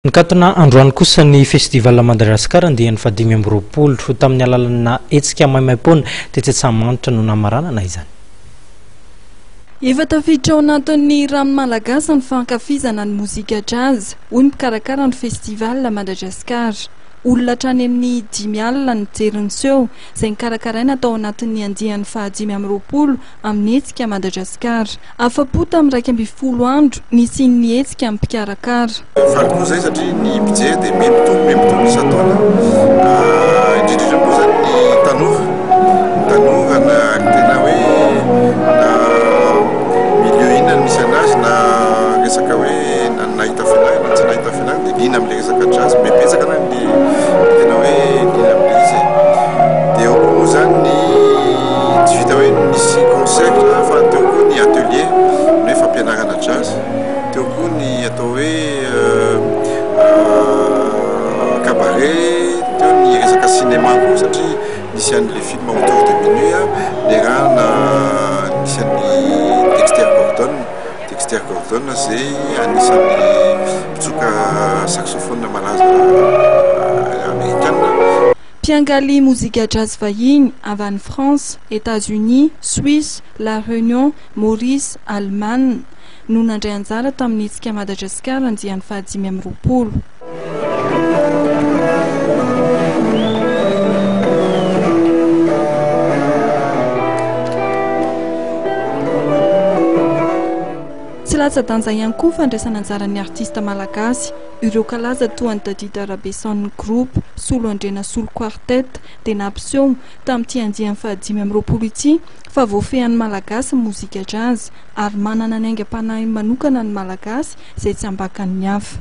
Nikatona androany kosa ny festival Madagasikara andiany fadimy amby roapolo tamin'ny alalana hetsika maimaipona tetsetsamanitra no namaranana izany. Efa tafiditra ao anatin'ny rano malagasy ny fankafizana ny mozika jazz hoy ny mpikarakara ny festival Madagasikara. Olona hatrany amin'ny 5 alina ny jeriny seho izay nikarakaraina tao anatin'ny andiany fahadimy amby roapolo amin'ny hetsika Madagasikara. Afa-po tamin'ny 12 andro nisian'ny hetsika amin'ny mpikarakara. Faliko zay satria ny budget dia mitombo isan-taona. Indrindra moa zany ny tanora na tena hoe milieu inona ny misy anazy na resaka hoe nahita fianarana na tsy nahita fianarana dia liana amin'ilay resaka jazz bebetsaka na ny tena hoe liana amin'ilay izy. Dia ao koa moa zany ny tsy vita hoe nisy concert fa teo koa ny atelier ny hoe fampianarana jazz, teo koa ny atao hoe cabaret, teo ny resaka cinéma koa satria nisy an'ilay film Hauteur de minuit le rana nisy an'ny Dexter Gordon zay anisan'ny mpitsoka saxophone malaza américaine. Mpiangaly mozika jazz vahiny avy any France, États-Unis, Suisse, La Réunion, Maurice, Allemagne no nandray anjara tamin'ny hetsika Madagasikara andiany fahadimy amby roapolo. Tsy latsa-danja ihany koa fandraisana anjaran'ny artista malagasy. Ireo kalaza toa ny Dadida Rabeson Group, Solo Andrena Solo Quartet dia nampiseho tamin'ity andiany fahadimy amby roapolo ity fa voafehan'ny malagasy mozika jazz ary manana ny aingam-panahy manokana ny malagasy izay tsy ambakan'ny hafa.